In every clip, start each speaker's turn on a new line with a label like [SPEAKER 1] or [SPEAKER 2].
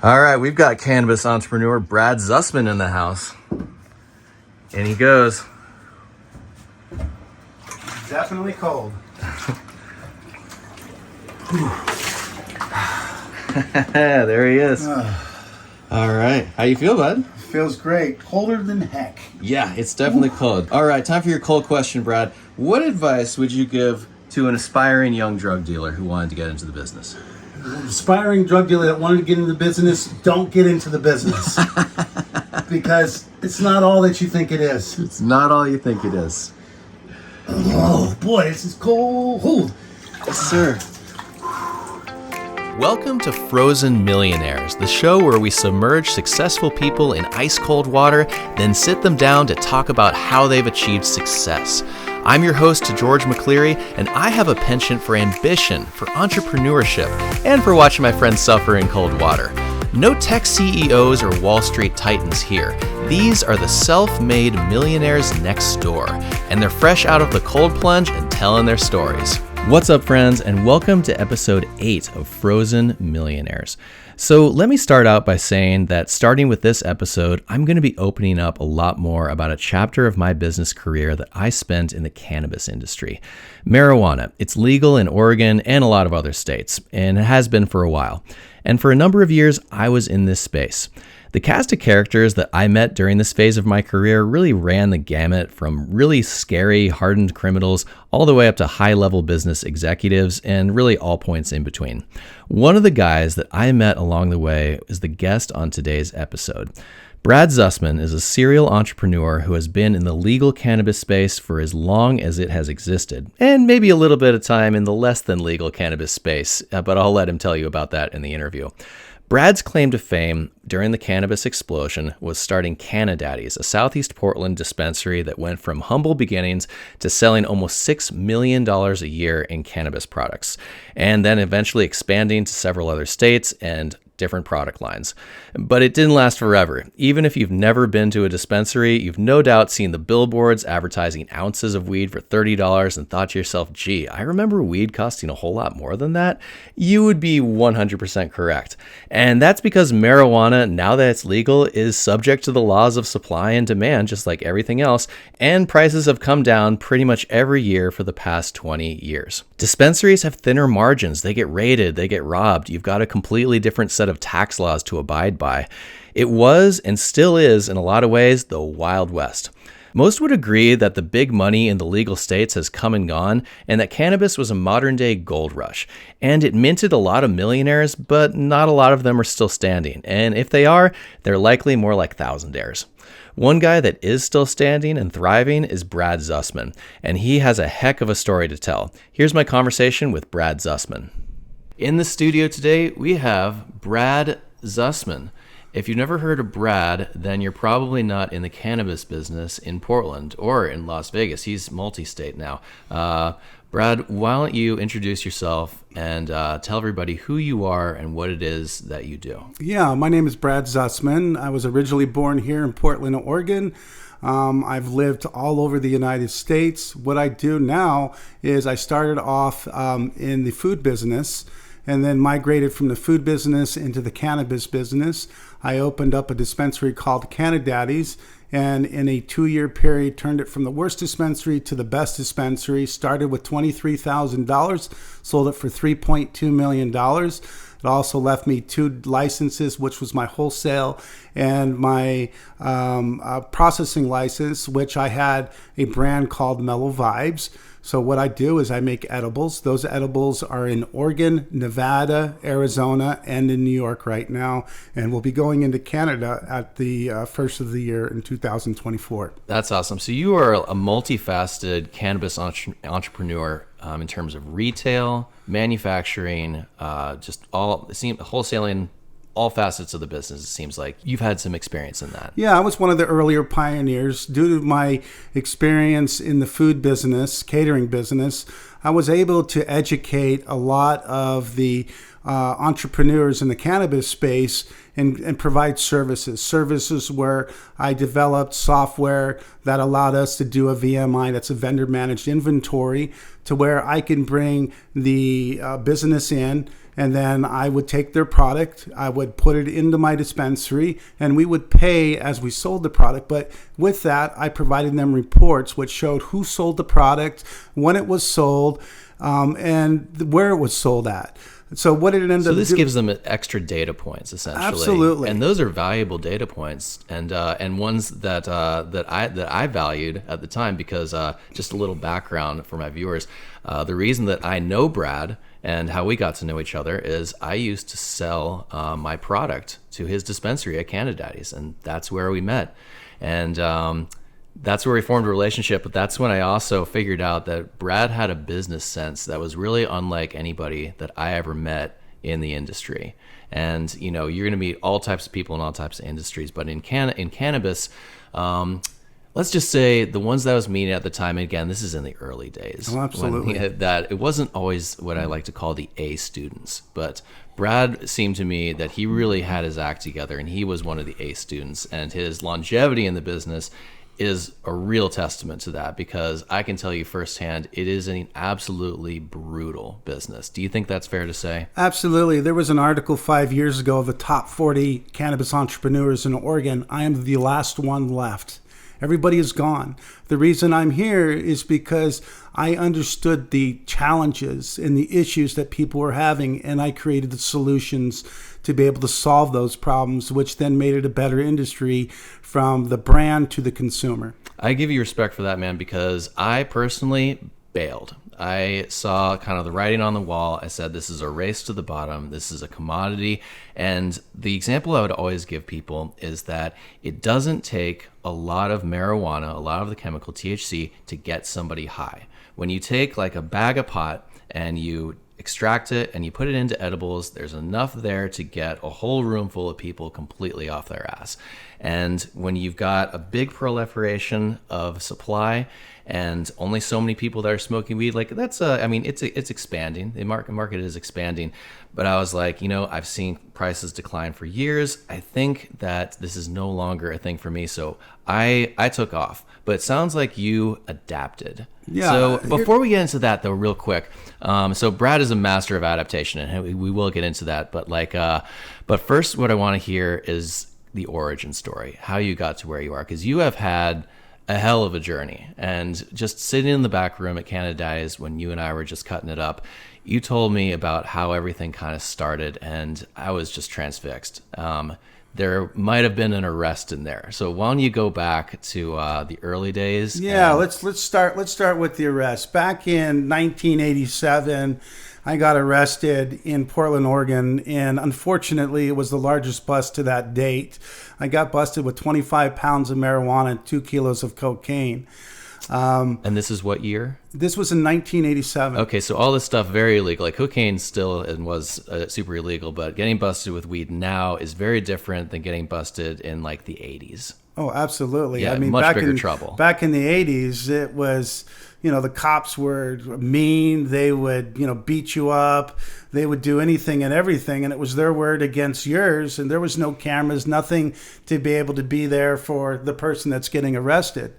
[SPEAKER 1] All right, we've got cannabis entrepreneur Brad Zusman in the house. And he goes.
[SPEAKER 2] Definitely cold.
[SPEAKER 1] There he is. All right. How you feel, bud?
[SPEAKER 2] Feels great. Colder than heck.
[SPEAKER 1] Yeah, it's definitely cold. All right, time for your cold question, Brad. What advice would you give to an aspiring young drug dealer who wanted to get into the business?
[SPEAKER 2] An aspiring drug dealer that wanted to get into the business, don't get into the business. Because it's not all that you think it is.
[SPEAKER 1] It's not all you think it is.
[SPEAKER 2] Oh boy, this is cold.
[SPEAKER 1] Yes, sir.
[SPEAKER 3] Welcome to Frozen Millionaires, the show where we submerge successful people in ice-cold water, then sit them down to talk about how they've achieved success. I'm your host, George McCleary, and I have a penchant for ambition, for entrepreneurship, and for watching my friends suffer in cold water. No tech CEOs or Wall Street titans here. These are the self-made millionaires next door, and they're fresh out of the cold plunge and telling their stories. What's up, friends, and welcome to episode 8 of Frozen Millionaires. So let me start out by saying that starting with this episode, I'm going to be opening up a lot more about a chapter of my business career that I spent in the cannabis industry. Marijuana, it's legal in Oregon and a lot of other states, and it has been for a while. And for a number of years, I was in this space. The cast of characters that I met during this phase of my career really ran the gamut from really scary, hardened criminals all the way up to high-level business executives and really all points in between. One of the guys that I met along the way is the guest on today's episode. Brad Zusman is a serial entrepreneur who has been in the legal cannabis space for as long as it has existed, and maybe a little bit of time in the less than legal cannabis space, but I'll let him tell you about that in the interview. Brad's claim to fame during the cannabis explosion was starting Cannadaddies, a Southeast Portland dispensary that went from humble beginnings to selling almost $6 million a year in cannabis products, and then eventually expanding to several other states and different product lines. But it didn't last forever. Even if you've never been to a dispensary, you've no doubt seen the billboards advertising ounces of weed for $30 and thought to yourself, gee, I remember weed costing a whole lot more than that. You would be 100% correct. And that's because marijuana, now that it's legal, is subject to the laws of supply and demand, just like everything else, and prices have come down pretty much every year for the past 20 years. Dispensaries have thinner margins. They get raided, they get robbed. You've got a completely different set of tax laws to abide by. It was and still is, in a lot of ways, the Wild West. Most would agree that the big money in the legal states has come and gone, and that cannabis was a modern-day gold rush. And it minted a lot of millionaires, but not a lot of them are still standing. And if they are, they're likely more like thousandaires. One guy that is still standing and thriving is Brad Zusman, and he has a heck of a story to tell. Here's my conversation with Brad Zusman. In the studio today, we have Brad Zusman. If you've never heard of Brad, then you're probably not in the cannabis business in Portland or in Las Vegas. He's multi-state now. Brad, why don't you introduce yourself and tell everybody who you are and what it is that you do.
[SPEAKER 2] Yeah, my name is Brad Zusman. I was originally born here in Portland, Oregon. I've lived all over the United States. What I do now is I started off in the food business and then migrated from the food business into the cannabis business. I opened up a dispensary called Cannadaddies, and in a 2-year period turned it from the worst dispensary to the best dispensary. Started with $23,000, sold it for $3.2 million. It also left me 2 licenses, which was my wholesale and my processing license, which I had a brand called Mellow Vibes. So what I do is I make edibles. Those edibles are in Oregon, Nevada, Arizona, and in New York right now. And we'll be going into Canada at the first of the year in 2024.
[SPEAKER 3] That's awesome. So you are a multifaceted cannabis entrepreneur in terms of retail, manufacturing, just all wholesaling, all facets of the business. It seems like you've had some experience in that.
[SPEAKER 2] Yeah, I was one of the earlier pioneers. Due to my experience in the food business, catering business, I was able to educate a lot of the entrepreneurs in the cannabis space and provide services where I developed software that allowed us to do a VMI, that's a vendor managed inventory, to where I can bring the business in And then I would take their product, I would put it into my dispensary, and we would pay as we sold the product. But with that, I provided them reports which showed who sold the product, when it was sold, and where it was sold at. So what did it end up?
[SPEAKER 3] So this gives them extra data points, essentially.
[SPEAKER 2] Absolutely.
[SPEAKER 3] And those are valuable data points, and ones that I valued at the time, because just a little background for my viewers. The reason that I know Brad and how we got to know each other is I used to sell my product to his dispensary at Cannabis, and that's where we met. And that's where we formed a relationship. But that's when I also figured out that Brad had a business sense that was really unlike anybody that I ever met in the industry. And you're going to meet all types of people in all types of industries, but in cannabis, let's just say the ones that I was meeting at the time, and again, this is in the early days.
[SPEAKER 2] Oh, absolutely.
[SPEAKER 3] That it wasn't always what I like to call the A students, but Brad seemed to me that he really had his act together, and he was one of the A students, and his longevity in the business is a real testament to that, because I can tell you firsthand, it is an absolutely brutal business. Do you think that's fair to say?
[SPEAKER 2] Absolutely. There was an article 5 years ago of the top 40 cannabis entrepreneurs in Oregon. I am the last one left. Everybody is gone. The reason I'm here is because I understood the challenges and the issues that people were having, and I created the solutions to be able to solve those problems, which then made it a better industry from the brand to the consumer.
[SPEAKER 3] I give you respect for that, man, because I personally bailed. I saw kind of the writing on the wall. I said, this is a race to the bottom. This is a commodity. And the example I would always give people is that it doesn't take a lot of marijuana, a lot of the chemical THC to get somebody high. When you take like a bag of pot and you extract it and you put it into edibles, there's enough there to get a whole room full of people completely off their ass. And when you've got a big proliferation of supply and only so many people that are smoking weed, like that's it's expanding. The market is expanding. But I was like, I've seen prices decline for years. I think that this is no longer a thing for me. So I took off. But it sounds like you adapted.
[SPEAKER 2] Yeah.
[SPEAKER 3] So before we get into that, though, real quick, so Brad is a master of adaptation, and we will get into that. But but first, what I want to hear is the origin story, how you got to where you are, because you have had a hell of a journey. And just sitting in the back room at Cannabis when you and I were just cutting it up, you told me about how everything kind of started, and I was just transfixed. There might have been an arrest in there. So why don't you go back to the early days?
[SPEAKER 2] Yeah, let's start with the arrest. Back in 1987, I got arrested in Portland, Oregon, and unfortunately, it was the largest bust to that date. I got busted with 25 pounds of marijuana and 2 kilos of cocaine.
[SPEAKER 3] And this is what year?
[SPEAKER 2] This was in 1987.
[SPEAKER 3] Okay, so all this stuff very illegal. Like cocaine still and was super illegal, but getting busted with weed now is very different than getting busted in like the 80s.
[SPEAKER 2] Oh, absolutely.
[SPEAKER 3] Yeah,
[SPEAKER 2] I mean,
[SPEAKER 3] much bigger trouble.
[SPEAKER 2] Back in the 80s, it was, the cops were mean. They would, beat you up. They would do anything and everything, and it was their word against yours, and there was no cameras, nothing to be able to be there for the person that's getting arrested.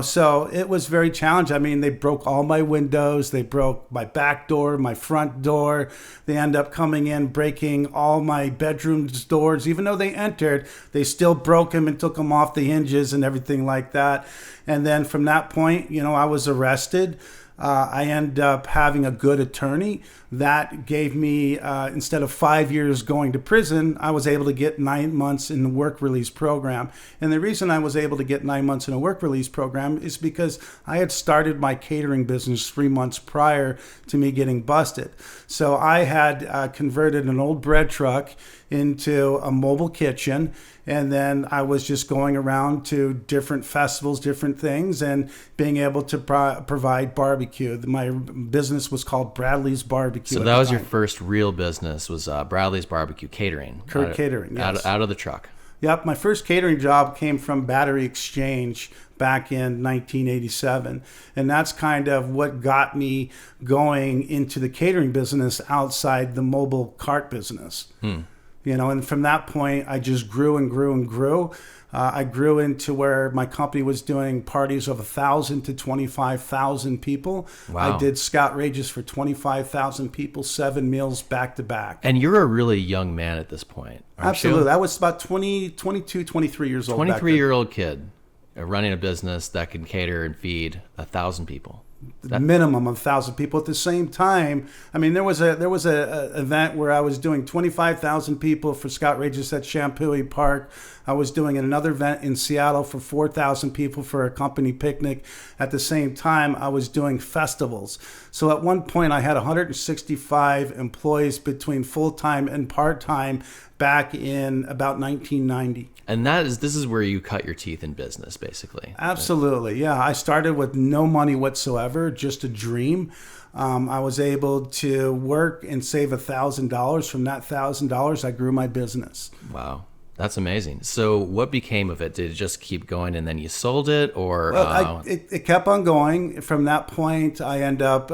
[SPEAKER 2] So it was very challenging. I mean, they broke all my windows. They broke my back door, my front door. They end up coming in, breaking all my bedroom doors. Even though they entered, they still broke them and took them off the hinges and everything like that. And then from that point, I was arrested. I ended up having a good attorney that gave me, instead of 5 years going to prison, I was able to get 9 months in the work release program. And the reason I was able to get 9 months in a work release program is because I had started my catering business 3 months prior to me getting busted. So I had converted an old bread truck into a mobile kitchen, and then I was just going around to different festivals, different things, and being able to provide barbecue. My business was called Bradley's Barbecue.
[SPEAKER 3] So that was your first real business, was Bradley's Barbecue Catering.
[SPEAKER 2] Catering, yes.
[SPEAKER 3] Out of the truck.
[SPEAKER 2] Yep, my first catering job came from Battery Exchange back in 1987. And that's kind of what got me going into the catering business outside the mobile cart business. And from that point, I just grew and grew and grew. I grew into where my company was doing parties of 1,000 to 25,000 people.
[SPEAKER 3] Wow.
[SPEAKER 2] I did Scott-Rages for 25,000 people, 7 meals back to back.
[SPEAKER 3] And you're a really young man at this point, aren't
[SPEAKER 2] Absolutely.
[SPEAKER 3] you?
[SPEAKER 2] I was about 22, 23 years old.
[SPEAKER 3] 23-year-old kid running a business that can cater and feed 1,000 people.
[SPEAKER 2] Minimum of 1,000 people. At the same time, I mean, there was a event where I was doing 25,000 people for Scott-Rages at Shampooey Park. I was doing another event in Seattle for 4,000 people for a company picnic. At the same time, I was doing festivals. So at one point, I had 165 employees between full-time and part-time back in about 1990.
[SPEAKER 3] And this is where you cut your teeth in business, basically.
[SPEAKER 2] Absolutely, yeah. I started with no money whatsoever, just a dream. I was able to work and save $1,000. From that $1,000, I grew my business.
[SPEAKER 3] Wow. That's amazing. So what became of it? Did it just keep going and then you sold it, or?
[SPEAKER 2] Well, it kept on going. From that point, I ended up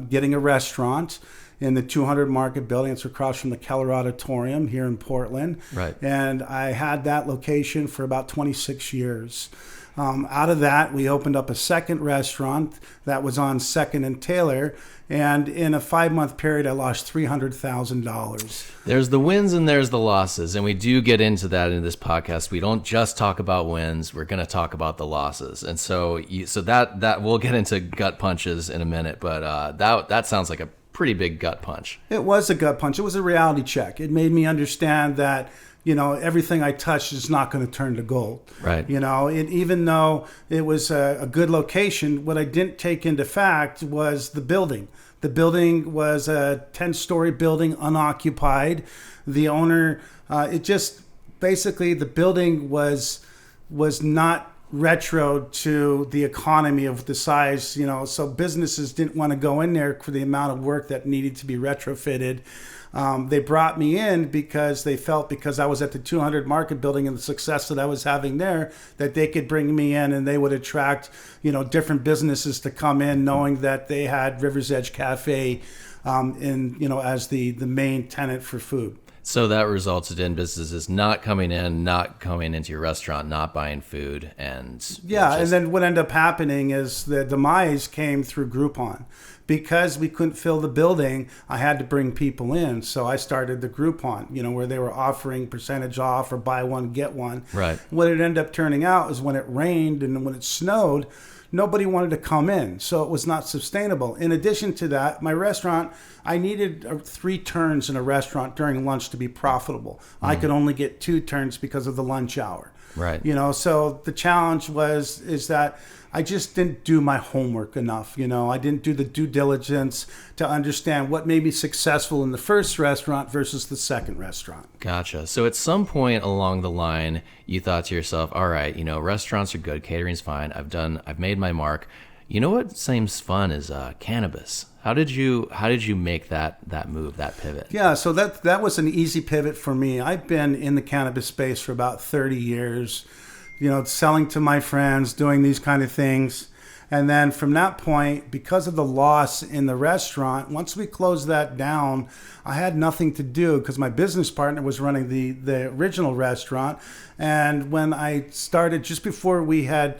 [SPEAKER 2] getting a restaurant in the 200 Market Building. It's across from the Keller Auditorium here in Portland.
[SPEAKER 3] Right.
[SPEAKER 2] And I had that location for about 26 years. Out of that, we opened up a second restaurant that was on 2nd and Taylor. And in a 5-month period, I lost $300,000.
[SPEAKER 3] There's the wins and there's the losses. And we do get into that in this podcast. We don't just talk about wins. We're going to talk about the losses. And so that we'll get into gut punches in a minute. But that sounds like a pretty big gut punch.
[SPEAKER 2] It was a gut punch. It was a reality check. It made me understand that, everything I touched is not going to turn to gold.
[SPEAKER 3] Right.
[SPEAKER 2] Even though it was a good location, what I didn't take into fact was the building. The building was a 10-story building, unoccupied. The owner, the building was not retro to the economy of the size, so businesses didn't want to go in there for the amount of work that needed to be retrofitted. They brought me in because they felt, because I was at the 200 Market Building and the success that I was having there, that they could bring me in and they would attract, different businesses to come in, knowing that they had River's Edge Cafe as the main tenant for food.
[SPEAKER 3] So that resulted in businesses not coming into your restaurant, not buying food, and
[SPEAKER 2] and then what ended up happening is the demise came through Groupon. Because we couldn't fill the building, I had to bring people in. So I started the Groupon, where they were offering percentage off or buy one, get one.
[SPEAKER 3] Right. What
[SPEAKER 2] it ended up turning out is when it rained and when it snowed, nobody wanted to come in. So it was not sustainable. In addition to that, my restaurant, I needed 3 turns in a restaurant during lunch to be profitable. I could only get 2 turns because of the lunch hour.
[SPEAKER 3] Right.
[SPEAKER 2] So the challenge is that I just didn't do my homework enough. I didn't do the due diligence to understand what made me successful in the first restaurant versus the second restaurant.
[SPEAKER 3] Gotcha. So at some point along the line, you thought to yourself, all right, restaurants are good, catering's fine. I've made my mark. You know what seems fun is cannabis. How did you make that move, that pivot?
[SPEAKER 2] Yeah, so that was an easy pivot for me. I've been in the cannabis space for about 30 years, selling to my friends, doing these kind of things. And then from that point, because of the loss in the restaurant, once we closed that down, I had nothing to do because my business partner was running the original restaurant. And when I started, just before we had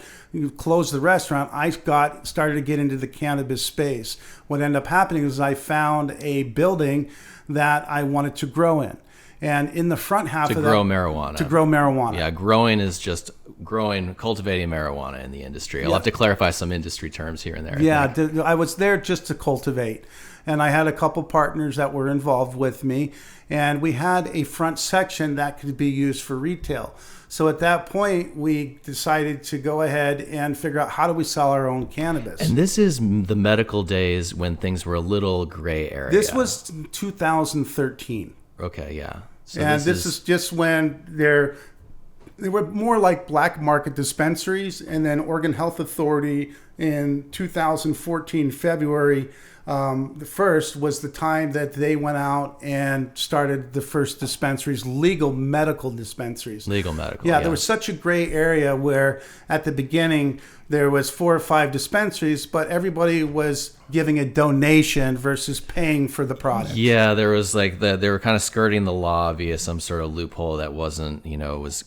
[SPEAKER 2] closed the restaurant, I started to get into the cannabis space. What ended up happening is I found a building that I wanted to grow in. And in the front half
[SPEAKER 3] to grow marijuana. Yeah, growing is just cultivating marijuana in the industry. I'll have to clarify some industry terms here and there.
[SPEAKER 2] Yeah, I was there just to cultivate. And I had a couple partners that were involved with me. And we had a front section that could be used for retail. So at that point, we decided to go ahead and figure out how do we sell our own cannabis.
[SPEAKER 3] And this is the medical days when things were a little gray area.
[SPEAKER 2] This was 2013.
[SPEAKER 3] Okay, yeah. So
[SPEAKER 2] and this is just when they were more like black market dispensaries, and then Oregon Health Authority in 2014 February, the first was the time that they went out and started the first dispensaries, legal medical dispensaries.
[SPEAKER 3] Legal medical.
[SPEAKER 2] Yeah, there was such a gray area where at the beginning, there was 4 or 5 dispensaries, but everybody was giving a donation versus paying for the product.
[SPEAKER 3] Yeah, there was like they were kind of skirting the law via some sort of loophole that wasn't, was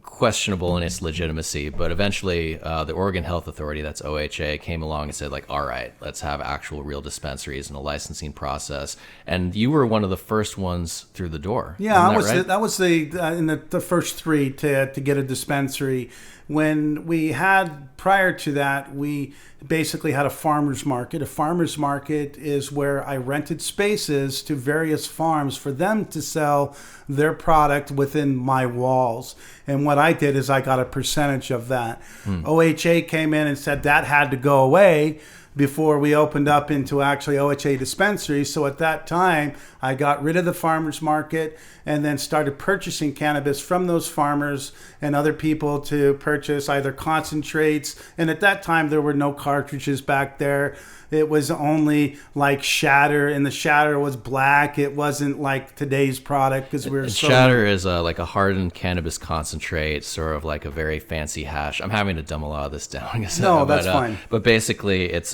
[SPEAKER 3] questionable in its legitimacy. But eventually, the Oregon Health Authority, that's OHA, came along and said, like, all right, let's have actual real dispensaries and a licensing process. And you were one of the first ones through the door.
[SPEAKER 2] Yeah,
[SPEAKER 3] Isn't
[SPEAKER 2] that was in the first 3 to get a dispensary. When we had, prior to that, we basically had a farmer's market. A farmer's market is where I rented spaces to various farms for them to sell their product within my walls. And what I did is I got a percentage of that. OHA came in and said that had to go away before we opened up into actually OHA dispensaries. So at that time, I got rid of the farmers market and then started purchasing cannabis from those farmers and other people to purchase either concentrates. And at that time, there were no cartridges back there. It was only like shatter, and the shatter was black. It wasn't like today's product because we were
[SPEAKER 3] shatter is like a hardened cannabis concentrate, sort of like a very fancy hash. I'm having to dumb a lot of this down.
[SPEAKER 2] No, that's fine.
[SPEAKER 3] But basically, it's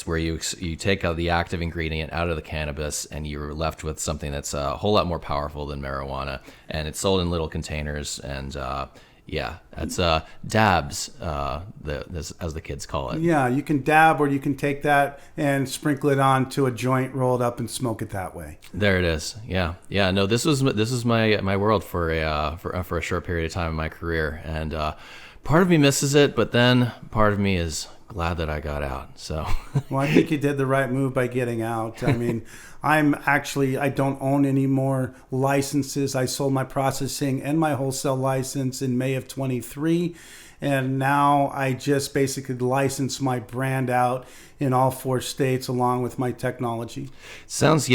[SPEAKER 3] where you take out the active ingredient out of the cannabis, and you're left with something that's a whole lot more powerful than marijuana, and it's sold in little containers. And yeah, that's dabs, as the kids call it.
[SPEAKER 2] Yeah, you can dab, or you can take that and sprinkle it onto a joint, roll it up, and smoke it that way.
[SPEAKER 3] There it is. Yeah. No, this was my world for a short period of time in my career, and part of me misses it, but then part of me is glad that I got out. So,
[SPEAKER 2] well, I think you did the right move by getting out. I mean, I don't own any more licenses. I sold my processing and my wholesale license in May of 23. And now I just basically license my brand out in all 4 states along with my technology.
[SPEAKER 3] Sounds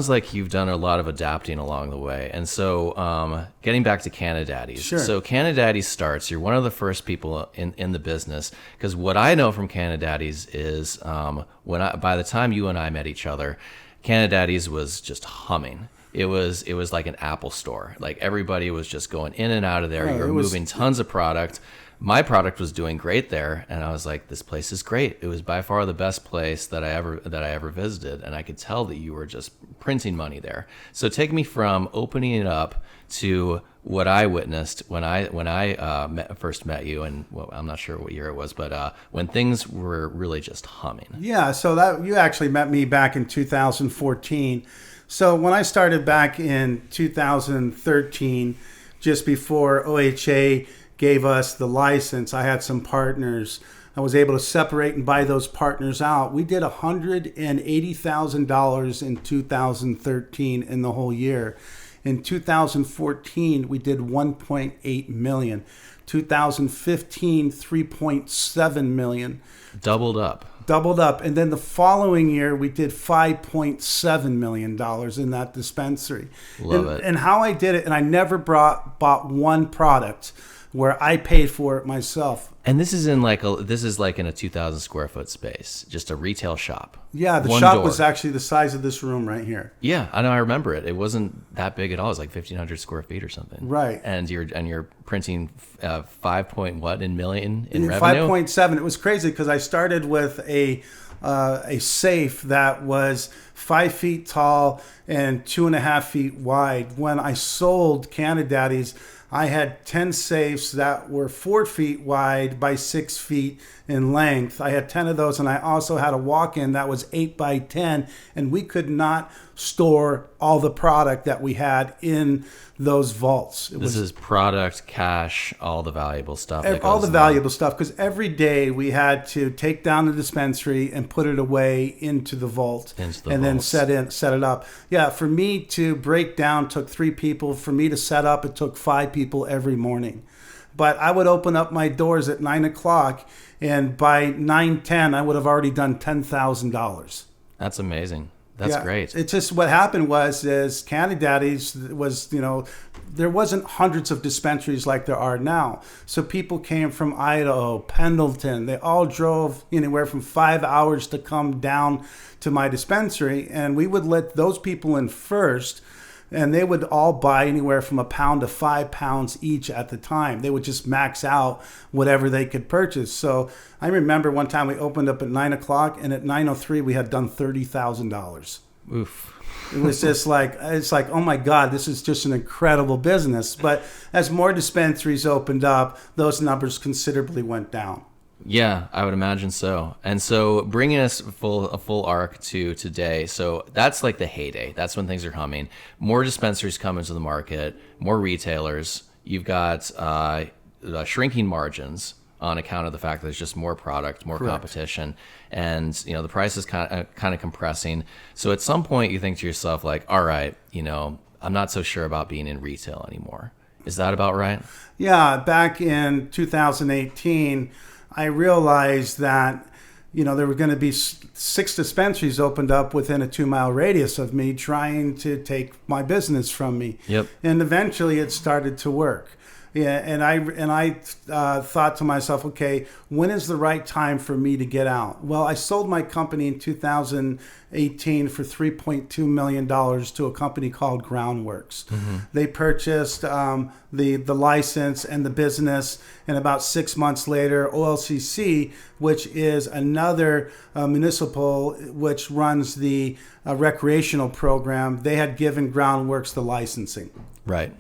[SPEAKER 3] like you've done a lot of adapting along the way. And so getting back to Cannadaddies.
[SPEAKER 2] Sure.
[SPEAKER 3] So Cannadaddies starts, you're one of the first people in the business, because what I know from Cannadaddies is by the time you and I met each other, Cannadaddies was just humming. It was like an Apple store. Like everybody was just going in and out of there. You were moving tons of product. My product was doing great there, and I was like, this place is great. It was by far the best place that I ever visited, and I could tell that you were just printing money there. So take me from opening it up to what I witnessed when I first met you, and I'm not sure what year it was, but when things were really just humming.
[SPEAKER 2] Yeah, so that you actually met me back in 2014. So when I started back in 2013, just before OHA gave us the license, I had some partners. I was able to separate and buy those partners out. We did $180,000 in 2013 in the whole year. In 2014, we did 1.8 million. 2015, 3.7 million.
[SPEAKER 3] Doubled up.
[SPEAKER 2] And then the following year, we did $5.7 million in that dispensary.
[SPEAKER 3] Love it.
[SPEAKER 2] And how I did it, and I never bought one product where I paid for it myself.
[SPEAKER 3] And this is in like in a 2,000 square foot space, just a retail shop.
[SPEAKER 2] Yeah, the shop was actually the size of this room right here.
[SPEAKER 3] Yeah, I know. I remember it. It wasn't that big at all. It was like 1,500 square feet or something.
[SPEAKER 2] Right.
[SPEAKER 3] And you're printing 5 point what in million in revenue?
[SPEAKER 2] 5.7. It was crazy because I started with a safe that was 5 feet tall and 2.5 feet wide. When I sold Cannadaddies, I had 10 safes that were 4 feet wide by 6 feet in length. I had 10 of those, and I also had a walk-in that was 8 by 10, and we could not store all the product that we had in those vaults.
[SPEAKER 3] This is product, cash, all the valuable stuff.
[SPEAKER 2] All the valuable stuff, because every day we had to take down the dispensary and put it away into the vault, then set it up. Yeah, for me to break down took 3 people. For me to set up, it took 5 people every morning. But I would open up my doors at 9 o'clock, and by 9:10, I would have already done $10,000.
[SPEAKER 3] That's amazing. That's great.
[SPEAKER 2] It's just what happened was Cannadaddies was, there wasn't hundreds of dispensaries like there are now. So people came from Idaho, Pendleton. They all drove anywhere from 5 hours to come down to my dispensary. And we would let those people in first And they would all buy anywhere from £1 to £5 each at the time. They would just max out whatever they could purchase. So I remember one time we opened up at 9 o'clock, and at 9:03 we had done $30,000.
[SPEAKER 3] Oof.
[SPEAKER 2] It was just like, it's like, oh my God, this is just an incredible business. But as more dispensaries opened up, those numbers considerably went down.
[SPEAKER 3] Yeah, I would imagine so. And so bringing us a full arc to today. So that's like the heyday. That's when things are humming. More dispensaries come into the market, more retailers. You've got shrinking margins on account of the fact that there's just more product, more
[SPEAKER 2] Correct.
[SPEAKER 3] competition, and the price is kind of compressing. So at some point you think to yourself like, all right, I'm not so sure about being in retail anymore. Is that about right?
[SPEAKER 2] Yeah, back in 2018, I realized that, there were going to be 6 dispensaries opened up within a 2-mile radius of me trying to take my business from me.
[SPEAKER 3] Yep.
[SPEAKER 2] And eventually it started to work. Yeah, and I thought to myself, okay, when is the right time for me to get out? Well, I sold my company in 2018 for $3.2 million to a company called Groundworks. Mm-hmm. They purchased the license and the business, and about 6 months later, OLCC, which is another municipal which runs the recreational program, they had given Groundworks the licensing.
[SPEAKER 3] Right.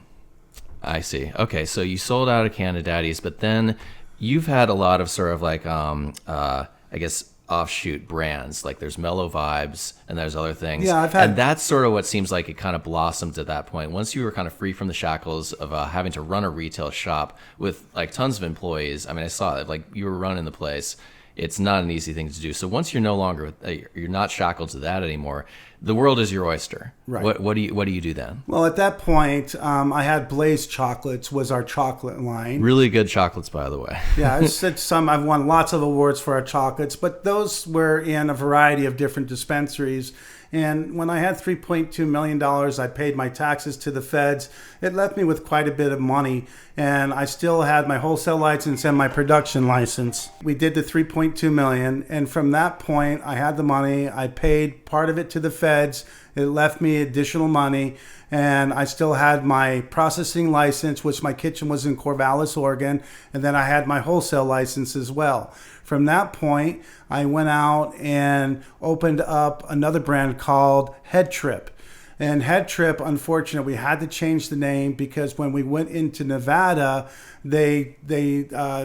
[SPEAKER 3] I see. Okay, so you sold out of Cannadaddy's, but then you've had a lot of sort of like, I guess, offshoot brands. Like there's Mellow Vibes and there's other things.
[SPEAKER 2] Yeah, and
[SPEAKER 3] that's sort of what seems like it kind of blossomed at that point. Once you were kind of free from the shackles of having to run a retail shop with like tons of employees. I mean, I saw it. Like you were running the place. It's not an easy thing to do. So once you're no longer, you're not shackled to that anymore, the world is your oyster.
[SPEAKER 2] Right.
[SPEAKER 3] What do you do then?
[SPEAKER 2] Well, at that point, I had Blaze Chocolates was our chocolate line.
[SPEAKER 3] Really good chocolates, by the way.
[SPEAKER 2] Yeah, I've won lots of awards for our chocolates, but those were in a variety of different dispensaries. And when I had $3.2 million, I paid my taxes to the feds. It left me with quite a bit of money, and I still had my wholesale license and my production license. We did the $3.2 million, and from that point, I had the money. I paid part of it to the feds. It left me additional money, and I still had my processing license, which my kitchen was in Corvallis, Oregon, and then I had my wholesale license as well. From that point, I went out and opened up another brand called Head Trip. And Head Trip, unfortunately, we had to change the name because when we went into Nevada, they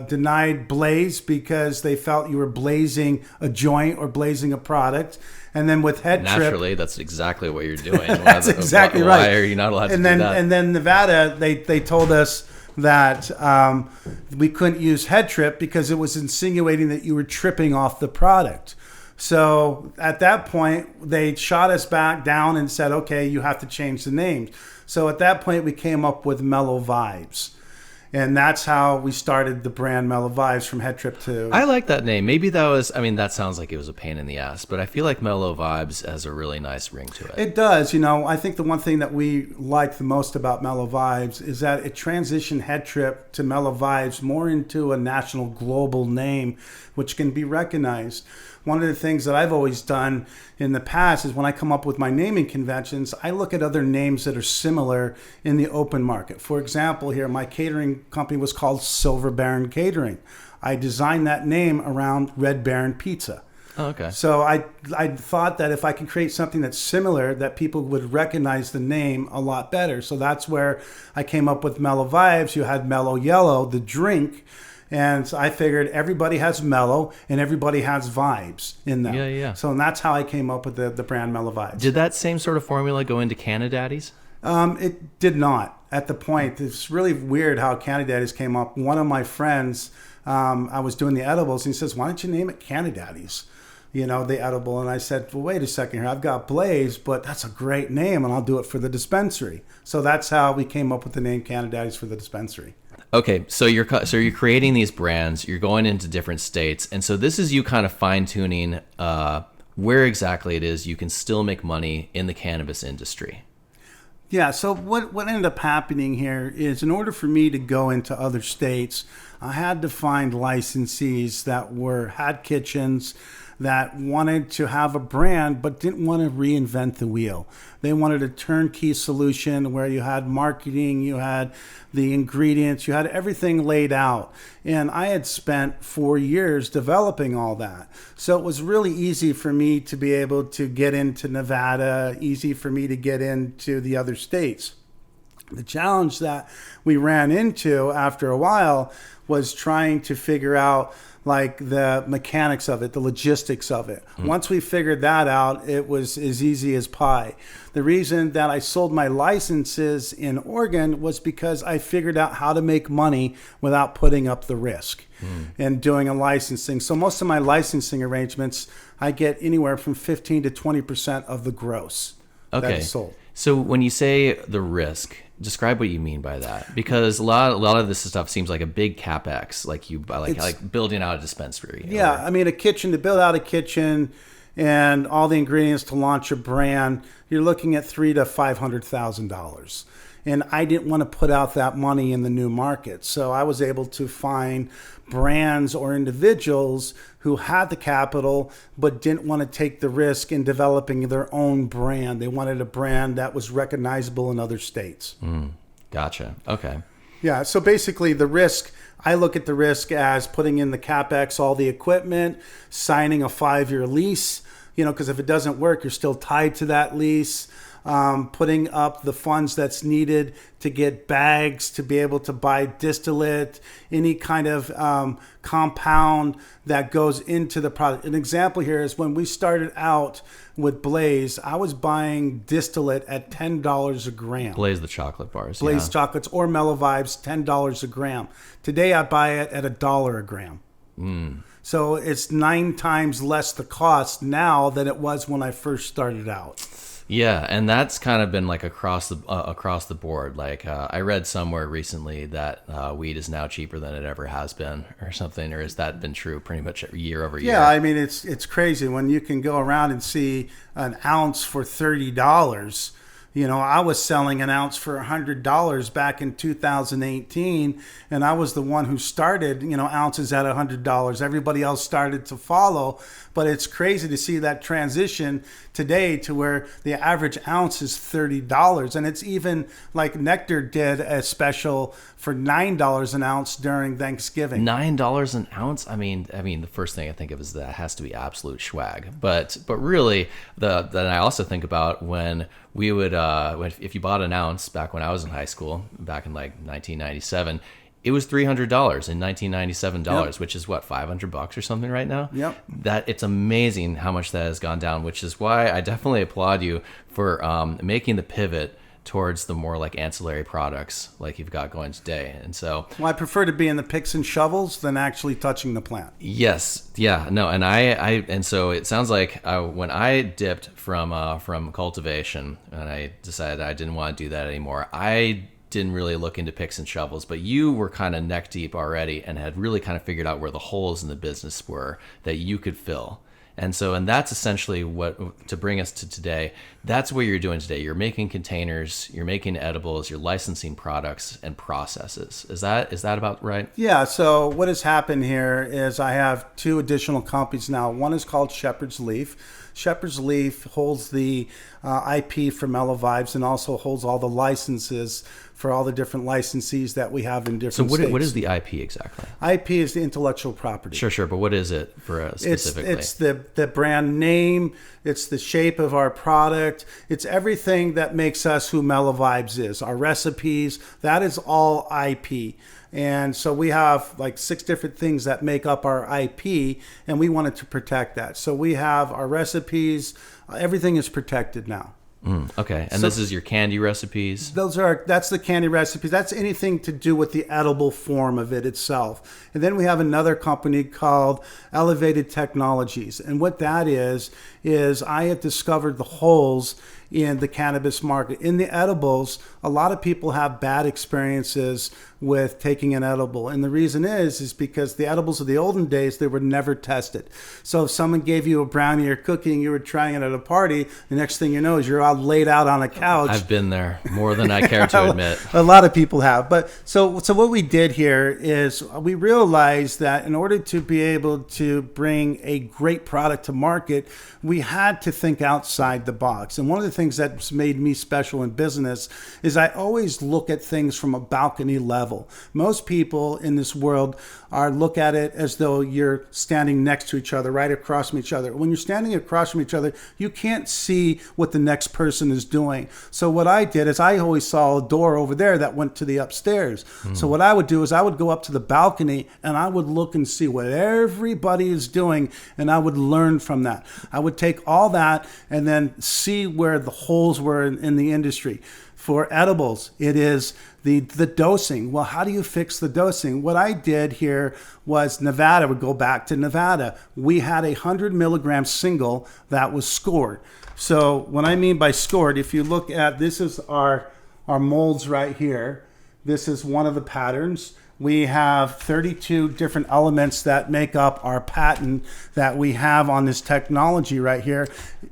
[SPEAKER 2] denied Blaze because they felt you were blazing a joint or blazing a product. And then with Head Trip...
[SPEAKER 3] Naturally, that's exactly what you're doing.
[SPEAKER 2] That's exactly right.
[SPEAKER 3] Why are you not allowed to do that?
[SPEAKER 2] And then Nevada, they told us that we couldn't use Head Trip because it was insinuating that you were tripping off the product. So at that point, they shot us back down and said, okay, you have to change the name. So at that point, we came up with Mellow Vibes. And that's how we started the brand Mellow Vibes from Head Trip to...
[SPEAKER 3] I like that name. Maybe that sounds like it was a pain in the ass, but I feel like Mellow Vibes has a really nice ring to it.
[SPEAKER 2] It does. I think the one thing that we like the most about Mellow Vibes is that it transitioned Head Trip to Mellow Vibes more into a national global name, which can be recognized. One of the things that I've always done in the past is when I come up with my naming conventions, I look at other names that are similar in the open market. For example, here, my catering company was called Silver Baron Catering. I designed that name around Red Baron Pizza.
[SPEAKER 3] Oh, okay.
[SPEAKER 2] So I thought that if I could create something that's similar, that people would recognize the name a lot better. So that's where I came up with Mellow Vibes. You had Mellow Yellow, the drink. And so I figured everybody has mellow and everybody has vibes in them.
[SPEAKER 3] Yeah.
[SPEAKER 2] So that's how I came up with the brand Mellow Vibes.
[SPEAKER 3] Did that same sort of formula go into Cannadaddy's?
[SPEAKER 2] It did not at the point. It's really weird how Cannadaddy's came up. One of my friends, I was doing the edibles, and he says, why don't you name it Cannadaddy's? The edible. And I said, well, wait a second here. I've got Blaze, but that's a great name, and I'll do it for the dispensary. So that's how we came up with the name Cannadaddy's for the dispensary.
[SPEAKER 3] Okay, so you're creating these brands, you're going into different states, and so this is you kind of fine-tuning where exactly it is you can still make money in the cannabis industry.
[SPEAKER 2] Yeah, so what ended up happening here is in order for me to go into other states, I had to find licensees that had kitchens, that wanted to have a brand but didn't want to reinvent the wheel. They wanted a turnkey solution where you had marketing, you had the ingredients, you had everything laid out. And I had spent 4 years developing all that. So it was really easy for me to be able to get into Nevada, easy for me to get into the other states. The challenge that we ran into after a while was trying to figure out like the mechanics of it, the logistics of it. Once we figured that out, it was as easy as pie. The reason that I sold my licenses in Oregon was because I figured out how to make money without putting up the risk and doing a licensing. So most of my licensing arrangements, I get anywhere from 15 to 20% of the gross that is sold.
[SPEAKER 3] So when you say the risk, describe what you mean by that, because a lot of this stuff seems like a big capex, like building out a dispensary.
[SPEAKER 2] Yeah, I mean, to build out a kitchen and all the ingredients to launch a brand, you're looking at $300,000 to $500,000. And I didn't want to put out that money in the new market. So I was able to find brands or individuals who had the capital but didn't want to take the risk in developing their own brand. They wanted a brand that was recognizable in other states.
[SPEAKER 3] Gotcha. Okay.
[SPEAKER 2] Yeah. So basically the risk, I look at the risk as putting in the capex, all the equipment, signing a 5-year lease, because if it doesn't work, you're still tied to that lease. Putting up the funds that's needed to get bags, to be able to buy distillate, any kind of compound that goes into the product. An example here is when we started out with Blaze, I was buying distillate at $10 a gram.
[SPEAKER 3] Blaze the chocolate bars.
[SPEAKER 2] Blaze chocolates or Mellow Vibes, $10 a gram. Today I buy it at $1 a gram. So it's 9 times less the cost now than it was when I first started out.
[SPEAKER 3] Yeah, and that's kind of been like across the board. Like I read somewhere recently that weed is now cheaper than it ever has been, or something. Or has that been true pretty much year over year?
[SPEAKER 2] Yeah, I mean it's crazy when you can go around and see an ounce for $30. I was selling an ounce for $100 back in 2018, and I was the one who started, ounces at $100. Everybody else started to follow, but it's crazy to see that transition today to where the average ounce is $30, and it's even like Nectar did a special for $9 an ounce during Thanksgiving.
[SPEAKER 3] $9 an ounce? I mean, the first thing I think of is that it has to be absolute swag. But really, then I also think about when we would, if you bought an ounce back when I was in high school, back in like 1997, it was $300 in $1997,
[SPEAKER 2] Yep.
[SPEAKER 3] which is what, $500 or something right now?
[SPEAKER 2] Yep.
[SPEAKER 3] That it's amazing how much that has gone down, which is why I definitely applaud you for making the pivot towards the more like ancillary products like you've got going today. And so,
[SPEAKER 2] well, I prefer to be in the picks and shovels than actually touching the plant.
[SPEAKER 3] Yes, yeah, no, and and so it sounds like when I dipped from cultivation and I decided I didn't want to do that anymore, I didn't really look into picks and shovels, but you were kind of neck deep already and had really kind of figured out where the holes in the business were that you could fill. And that's essentially what, to bring us to today, that's what you're doing today. You're making containers, you're making edibles, you're licensing products and processes. Is that about right?
[SPEAKER 2] Yeah, so what has happened here is I have 2 additional companies now. One is called Shepherd's Leaf. Shepherd's Leaf holds the IP for Mellow Vibes and also holds all the licenses for all the different licensees that we have in different states.
[SPEAKER 3] So what is the IP exactly?
[SPEAKER 2] IP is the intellectual property.
[SPEAKER 3] Sure, but what is it for specifically?
[SPEAKER 2] It's the brand name, it's the shape of our product, it's everything that makes us who Mellow Vibes is. Our recipes, that is all IP. And so we have like 6 different things that make up our IP, and we wanted to protect that. So we have our recipes, everything is protected now.
[SPEAKER 3] Okay, and so, this is your candy recipes?
[SPEAKER 2] That's the candy recipes. That's anything to do with the edible form of it itself. And then we have another company called Elevated Technologies. And what that is I have discovered the holes in the cannabis market. In the edibles, a lot of people have bad experiences with taking an edible. And the reason is because the edibles of the olden days, they were never tested. So if someone gave you a brownie or cookie and you were trying it at a party, the next thing you know is you're all laid out on a couch.
[SPEAKER 3] I've been there more than I care to admit.
[SPEAKER 2] A lot of people have. But so what we did here is we realized that in order to be able to bring a great product to market, we had to think outside the box. And one of the things that's made me special in business is I always look at things from a balcony level. Most people in this world look at it as though you're standing next to each other, right across from each other. When you're standing across from each other, you can't see what the next person is doing. So what I did is I always saw a door over there that went to the upstairs. So what I would do is I would go up to the balcony and I would look and see what everybody is doing, and I would learn from that. I would take all that and then see where the holes were in the industry. For edibles, it is the dosing. Well, how do you fix the dosing? What I did here was Nevada, would go back to Nevada. We had 100 milligram single that was scored. So what I mean by scored, if you look at, this is our molds right here. This is one of the patterns. We have 32 different elements that make up our patent that we have on this technology right here.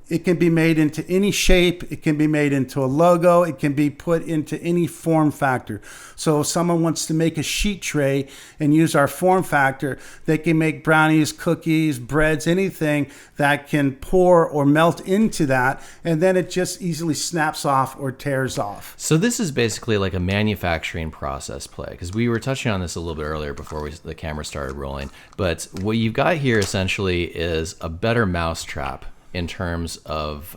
[SPEAKER 2] It can be made into any shape. It can be made into a logo. It can be put into any form factor. So if someone wants to make a sheet tray and use our form factor, they can make brownies, cookies, breads, anything that can pour or melt into that. And then it just easily snaps off or tears off.
[SPEAKER 3] So this is basically like a manufacturing process play, because we were touching on this a little bit earlier before the camera started rolling. But what you've got here essentially is a better mousetrap in terms of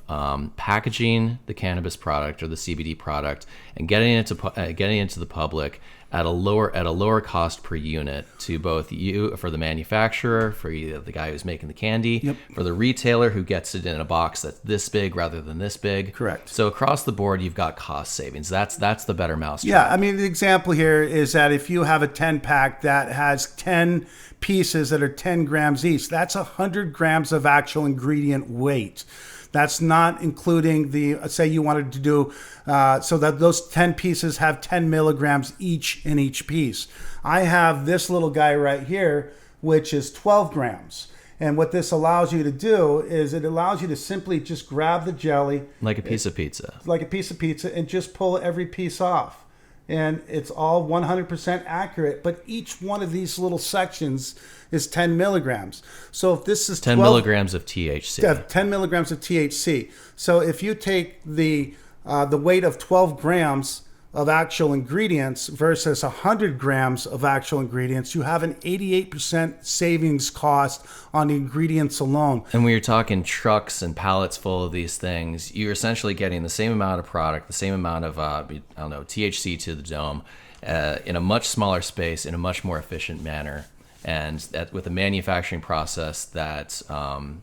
[SPEAKER 3] packaging the cannabis product or the CBD product and getting it into the public at a lower cost per unit to both you, for the manufacturer, for you, the guy who's making the candy,
[SPEAKER 2] Yep.
[SPEAKER 3] for the retailer who gets it in a box that's this big rather than this big.
[SPEAKER 2] Correct.
[SPEAKER 3] So across the board, you've got cost savings. That's the better mousetrap.
[SPEAKER 2] Yeah, I mean, the example here is that if you have a 10-pack that has 10 pieces that are 10 grams each, that's 100 grams of actual ingredient weight. That's not including say you wanted to do, so that those 10 pieces have 10 milligrams each in each piece. I have this little guy right here, which is 12 grams. And what this allows you to do is it allows you to simply just grab the jelly.
[SPEAKER 3] Like a piece of pizza.
[SPEAKER 2] Like a piece of pizza, and just pull every piece off. And it's all 100% accurate, but each one of these little sections is 10 milligrams. So if this is
[SPEAKER 3] 10 milligrams of THC.
[SPEAKER 2] 10 milligrams of THC. So if you take the weight of 12 grams of actual ingredients versus 100 grams of actual ingredients, you have an 88% savings cost on the ingredients alone.
[SPEAKER 3] And when you're talking trucks and pallets full of these things, you're essentially getting the same amount of product, the same amount of, THC to the dome in a much smaller space, in a much more efficient manner. And that with a manufacturing process that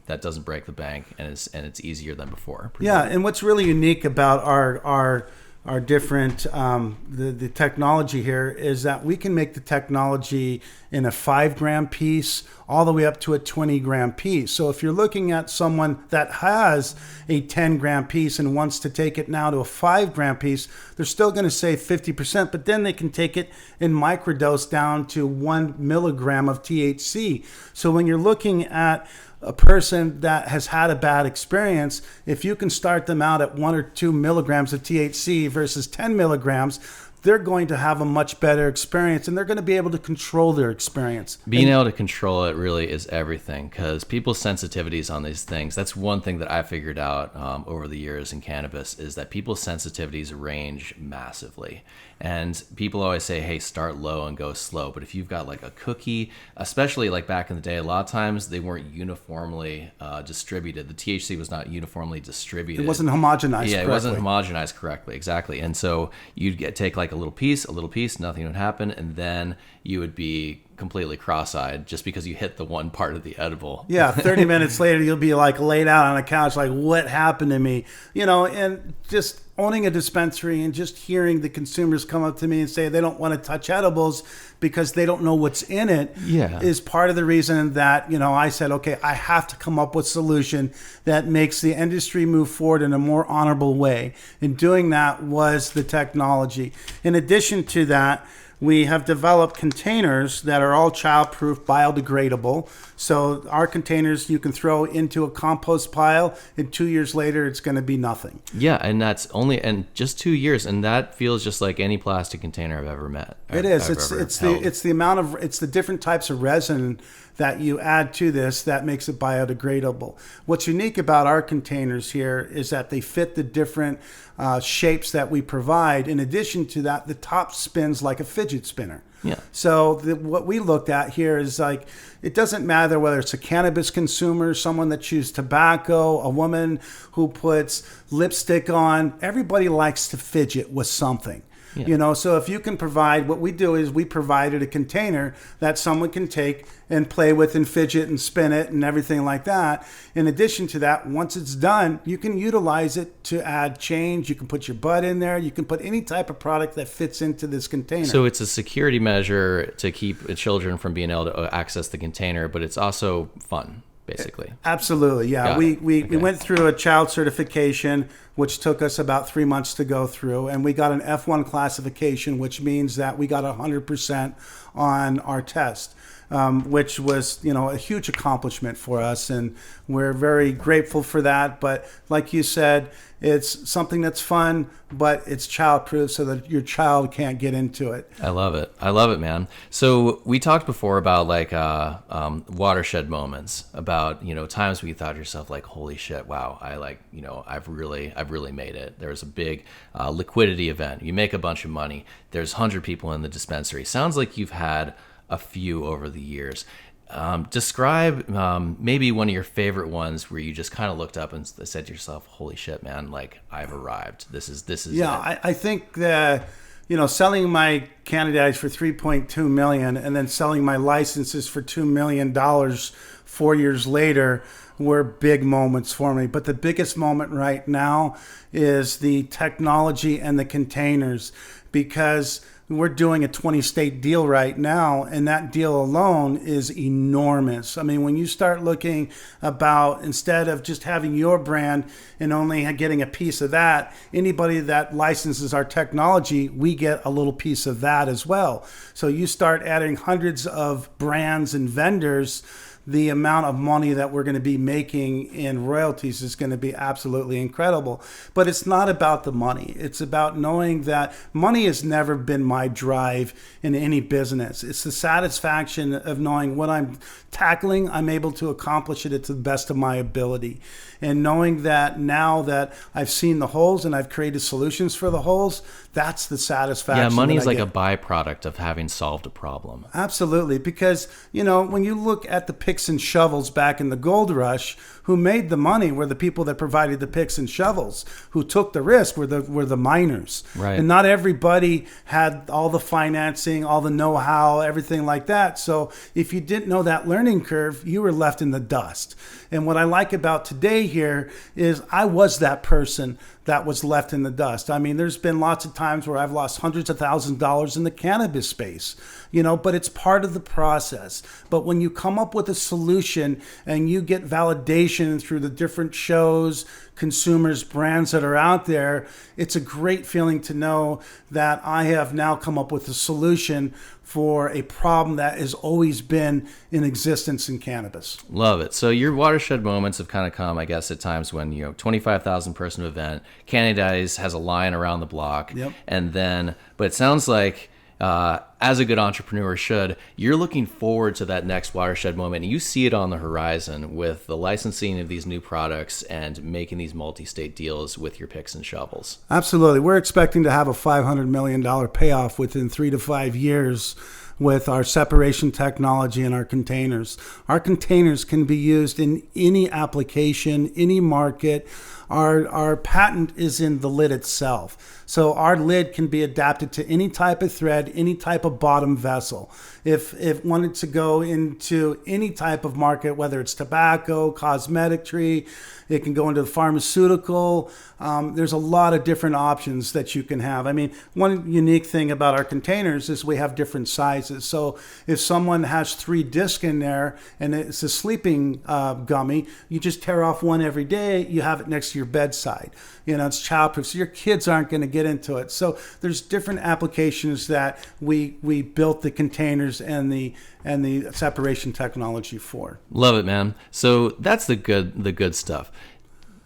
[SPEAKER 3] doesn't break the bank and it's easier than before.
[SPEAKER 2] Yeah, and what's really unique about our different the technology here is that we can make the technology in a 5-gram piece all the way up to a 20-gram piece. So if you're looking at someone that has a 10-gram piece and wants to take it now to a 5-gram piece, they're still going to save 50%, but then they can take it in microdose down to 1 milligram of THC. So when you're looking at a person that has had a bad experience, if you can start them out at 1 or 2 milligrams of THC versus 10 milligrams, they're going to have a much better experience, and they're going to be able to control their experience.
[SPEAKER 3] Being able to control it really is everything, because people's sensitivities on these things, that's one thing that I figured out over the years in cannabis, is that people's sensitivities range massively. And people always say, hey, start low and go slow. But if you've got like a cookie, especially like back in the day, a lot of times they weren't uniformly distributed. The THC was not uniformly distributed.
[SPEAKER 2] It wasn't homogenized
[SPEAKER 3] Yeah,
[SPEAKER 2] correctly.
[SPEAKER 3] it wasn't homogenized correctly, exactly. And so you'd take like a little piece, nothing would happen, and then you would be completely cross-eyed just because you hit the one part of the edible.
[SPEAKER 2] Yeah, 30 minutes later, you'll be like laid out on a couch, like, what happened to me? And just owning a dispensary and just hearing the consumers come up to me and say they don't want to touch edibles because they don't know what's in it is part of the reason that, I said, okay, I have to come up with a solution that makes the industry move forward in a more honorable way. And doing that was the technology. In addition to that, we have developed containers that are all child-proof, biodegradable. So our containers you can throw into a compost pile, and 2 years later, it's going to be nothing.
[SPEAKER 3] Yeah, and that's and just 2 years, and that feels just like any plastic container I've ever met.
[SPEAKER 2] It is. It's the different types of resin that you add to this that makes it biodegradable. What's unique about our containers here is that they fit the different shapes that we provide. In addition to that, the top spins like a fidget spinner.
[SPEAKER 3] Yeah.
[SPEAKER 2] So what we looked at here is like, it doesn't matter whether it's a cannabis consumer, someone that chews tobacco, a woman who puts lipstick on, everybody likes to fidget with something. Yeah. So if you can provide, what we do is we provided a container that someone can take and play with and fidget and spin it and everything like that. In addition to that, once it's done, you can utilize it to add change. You can put your bud in there. You can put any type of product that fits into this container.
[SPEAKER 3] So it's a security measure to keep children from being able to access the container, but it's also fun. Basically.
[SPEAKER 2] Absolutely, yeah. We went through a child certification, which took us about 3 months to go through, and we got an F1 classification, which means that we got 100% on our test, which was, a huge accomplishment for us, and we're very grateful for that. But like you said, it's something that's fun, but it's child-proof so that your child can't get into it.
[SPEAKER 3] I love it, man. So we talked before about like watershed moments, about times where you thought to yourself like, holy shit, wow, I've really made it. There's a big liquidity event. You make a bunch of money. There's 100 people in the dispensary. Sounds like you've had a few over the years. Describe maybe one of your favorite ones where you just kind of looked up and said to yourself, holy shit, man, like I've arrived. This is
[SPEAKER 2] yeah, I think that selling my Cannabis for $3.2 million and then selling my licenses for $2 million 4 years later were big moments for me. But the biggest moment right now is the technology and the containers, because we're doing a 20-state deal right now, and that deal alone is enormous. I mean, when you start looking about, instead of just having your brand and only getting a piece of that, anybody that licenses our technology, we get a little piece of that as well. So you start adding hundreds of brands and vendors, the amount of money that we're going to be making in royalties is going to be absolutely incredible. But it's not about the money. It's about knowing that money has never been my drive in any business. It's the satisfaction of knowing what I'm tackling, I'm able to accomplish it to the best of my ability. And knowing that now that I've seen the holes and I've created solutions for the holes, that's the satisfaction.
[SPEAKER 3] Yeah, money is like a byproduct of having solved a problem.
[SPEAKER 2] Absolutely. Because, when you look at the picks and shovels back in the gold rush, who made the money were the people that provided the picks and shovels. Who took the risk were the miners.
[SPEAKER 3] Right.
[SPEAKER 2] And not everybody had all the financing, all the know-how, everything like that. So if you didn't know that learning curve, you were left in the dust. And what I like about today here is I was that person that was left in the dust. I mean, there's been lots of times where I've lost hundreds of thousands of dollars in the cannabis space, but it's part of the process. But when you come up with a solution and you get validation through the different shows, consumers, brands that are out there, it's a great feeling to know that I have now come up with a solution for a problem that has always been in existence in cannabis.
[SPEAKER 3] Love it. So your watershed moments have kind of come, I guess, at times when 25,000 person event, Cannabis has a line around the block,
[SPEAKER 2] yep.
[SPEAKER 3] And then, but it sounds like as a good entrepreneur should, you're looking forward to that next watershed moment, and you see it on the horizon with the licensing of these new products and making these multi-state deals with your picks and shovels.
[SPEAKER 2] Absolutely. We're expecting to have a $500 million payoff within 3 to 5 years with our separation technology and our containers. Our containers can be used in any application, any market. Our patent is in the lid itself. So our lid can be adapted to any type of thread, any type of bottom vessel. If wanted to go into any type of market, whether it's tobacco, cosmeticry, it can go into the pharmaceutical. There's a lot of different options that you can have. I mean, one unique thing about our containers is we have different sizes. So if someone has 3 discs in there and it's a sleeping gummy, you just tear off one every day. You have it next to your bedside. It's childproof, so your kids aren't going to get into it. So there's different applications that we built the containers and the separation technology for.
[SPEAKER 3] Love it, man. So that's the good stuff.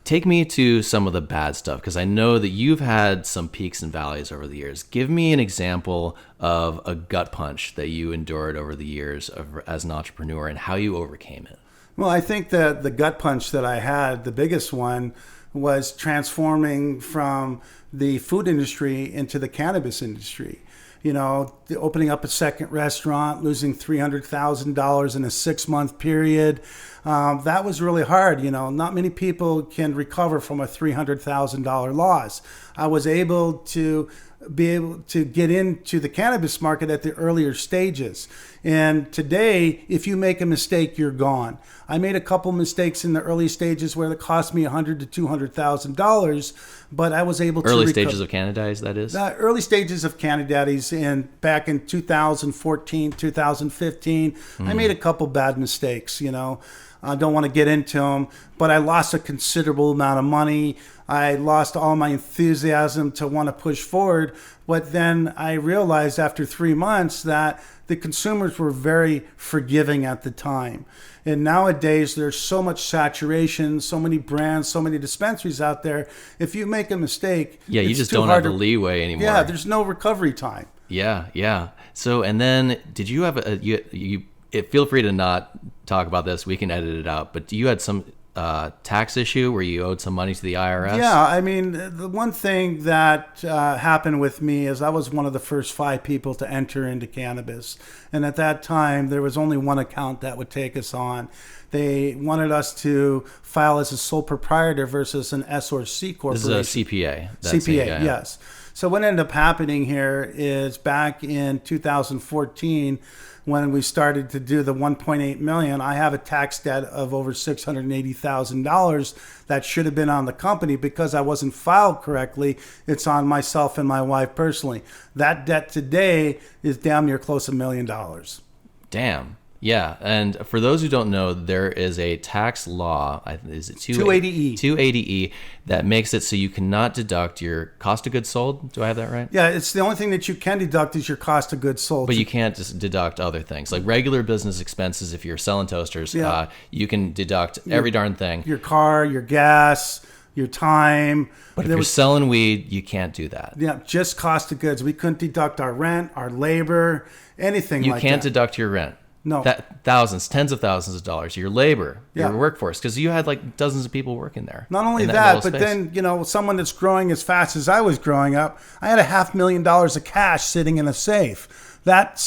[SPEAKER 3] Take me to some of the bad stuff, because I know that you've had some peaks and valleys over the years. Give me an example of a gut punch that you endured over the years as an entrepreneur and how you overcame it.
[SPEAKER 2] Well, I think that the gut punch that I had, the biggest one, was transforming from the food industry into the cannabis industry. Opening up a second restaurant, losing $300,000 in a 6-month period. That was really hard. Not many people can recover from a $300,000 loss. I was able to get into the cannabis market at the earlier stages. And today, if you make a mistake, you're gone. I made a couple mistakes in the early stages where it cost me $100,000 to $200,000, but I was able to
[SPEAKER 3] early stages of Cannabis, that is?
[SPEAKER 2] Early stages of Cannabis, and back in 2014, 2015, I made a couple bad mistakes, I don't want to get into them, but I lost a considerable amount of money. I lost all my enthusiasm to want to push forward. But then I realized after 3 months that the consumers were very forgiving at the time. And nowadays, there's so much saturation, so many brands, so many dispensaries out there. If you make a mistake,
[SPEAKER 3] you just don't have the leeway anymore.
[SPEAKER 2] Yeah, there's no recovery time.
[SPEAKER 3] Yeah. So, and then did you have feel free to not talk about this. We can edit it out. But you had some tax issue where you owed some money to the IRS?
[SPEAKER 2] Yeah, I mean, the one thing that happened with me is I was one of the first 5 people to enter into cannabis. And at that time, there was only one account that would take us on. They wanted us to file as a sole proprietor versus an S or C corporation.
[SPEAKER 3] This is a CPA.
[SPEAKER 2] CPA, yes. So what ended up happening here is back in 2014, when we started to do the 1.8 million, I have a tax debt of over $680,000 that should have been on the company because I wasn't filed correctly. It's on myself and my wife personally. That debt today is damn near close to $1 million.
[SPEAKER 3] Damn. Yeah, and for those who don't know, there is a tax law, is it
[SPEAKER 2] 280E?
[SPEAKER 3] 280E, that makes it so you cannot deduct your cost of goods sold. Do I have that right?
[SPEAKER 2] Yeah, it's the only thing that you can deduct is your cost of goods sold.
[SPEAKER 3] But you can't just deduct other things. Like regular business expenses, if you're selling toasters, you can deduct every darn thing.
[SPEAKER 2] Your car, your gas, your time.
[SPEAKER 3] But if you're selling weed, you can't do that.
[SPEAKER 2] Yeah, just cost of goods. We couldn't deduct our rent, our labor, anything like that.
[SPEAKER 3] You can't deduct your rent.
[SPEAKER 2] No.
[SPEAKER 3] Thousands, tens of thousands of dollars, your labor, your workforce, because you had like dozens of people working there.
[SPEAKER 2] Not only that, but then, someone that's growing as fast as I was growing up, I had $500,000 of cash sitting in a safe. That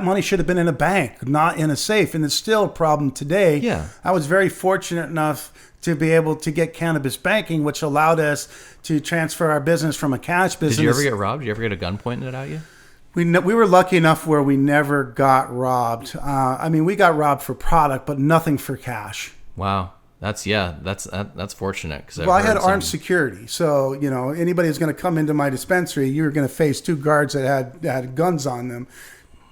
[SPEAKER 2] money should have been in a bank, not in a safe. And it's still a problem today.
[SPEAKER 3] Yeah.
[SPEAKER 2] I was very fortunate enough to be able to get cannabis banking, which allowed us to transfer our business from a cash business.
[SPEAKER 3] Did you ever get robbed? Did you ever get a gun pointed at you?
[SPEAKER 2] We were lucky enough where we never got robbed. We got robbed for product, but nothing for cash.
[SPEAKER 3] Wow. That's fortunate.
[SPEAKER 2] Well, I had armed security. So, anybody who's going to come into my dispensary, you were going to face 2 guards that had guns on them.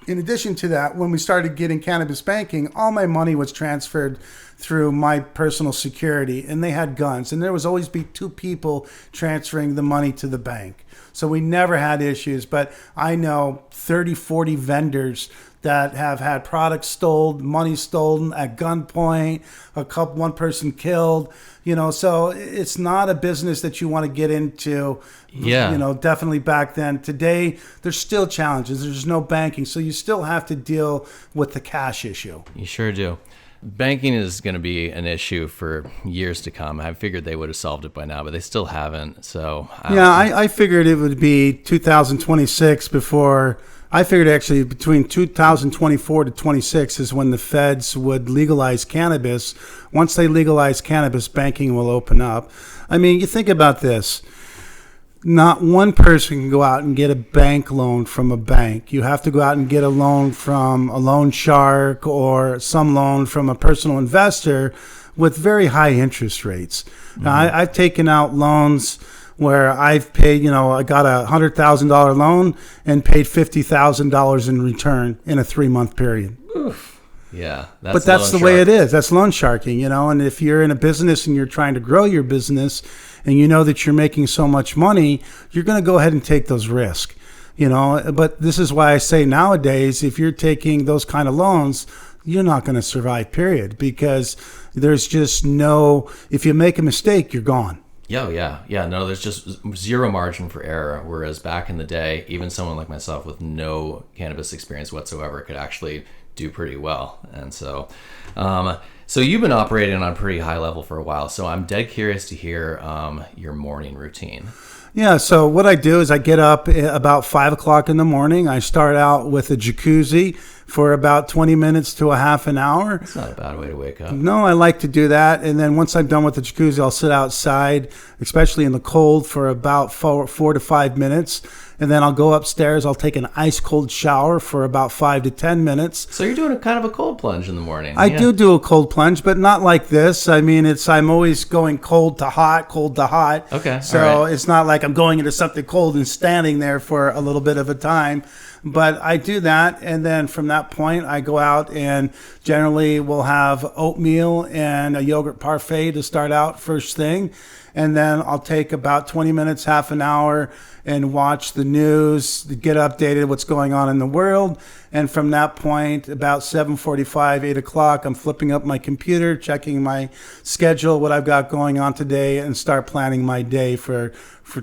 [SPEAKER 2] In addition to that, when we started getting cannabis banking, all my money was transferred through my personal security, and they had guns. And there was always be 2 people transferring the money to the bank. So we never had issues, but I know 30, 40 vendors that have had products stolen, money stolen at gunpoint, one person killed, so it's not a business that you want to get into.
[SPEAKER 3] Yeah.
[SPEAKER 2] Definitely back then. Today, there's still challenges. There's no banking. So you still have to deal with the cash issue.
[SPEAKER 3] You sure do. Banking is going to be an issue for years to come. I figured they would have solved it by now, but they still haven't. So
[SPEAKER 2] I figured it would be 2026 before I figured actually between 2024 to 26 is when the feds would legalize cannabis. Once they legalize cannabis, banking will open up. I mean, you think about this. Not one person can go out and get a bank loan from a bank. You have to go out and get a loan from a loan shark or some loan from a personal investor with very high interest rates. Mm-hmm. Now, I've taken out loans where I've paid, I got a $100,000 loan and paid $50,000 in return in a 3-month period.
[SPEAKER 3] Oof. Yeah.
[SPEAKER 2] But that's the way it is. That's loan sharking, and if you're in a business and you're trying to grow your business and you know that you're making so much money, you're going to go ahead and take those risks, But this is why I say nowadays, if you're taking those kind of loans, you're not going to survive, period, because there's just if you make a mistake, you're gone.
[SPEAKER 3] Yeah. No, there's just zero margin for error. Whereas back in the day, even someone like myself with no cannabis experience whatsoever could actually do pretty well. And so, so you've been operating on a pretty high level for a while. So I'm dead curious to hear your morning routine.
[SPEAKER 2] Yeah, so what I do is I get up about 5 o'clock in the morning. I start out with a jacuzzi for about 20 minutes to a half an hour.
[SPEAKER 3] That's not a bad way to wake up.
[SPEAKER 2] No, I like to do that. And then once I'm done with the jacuzzi, I'll sit outside, especially in the cold, for about 4 to 5 minutes. And then I'll go upstairs. I'll take an ice cold shower for about 5 to 10 minutes.
[SPEAKER 3] So you're doing a kind of a cold plunge in the morning.
[SPEAKER 2] I do a cold plunge, but not like this. I mean, I'm always going cold to hot, cold to hot.
[SPEAKER 3] Okay.
[SPEAKER 2] So It's not like I'm going into something cold and standing there for a little bit of a time. But I do that, and then from that point, I go out and generally we'll have oatmeal and a yogurt parfait to start out first thing. And then I'll take about 20 minutes, half an hour, and watch the news, get updated what's going on in the world. And from that point, about 7:45, 8 o'clock, I'm flipping up my computer, checking my schedule, what I've got going on today, and start planning my day for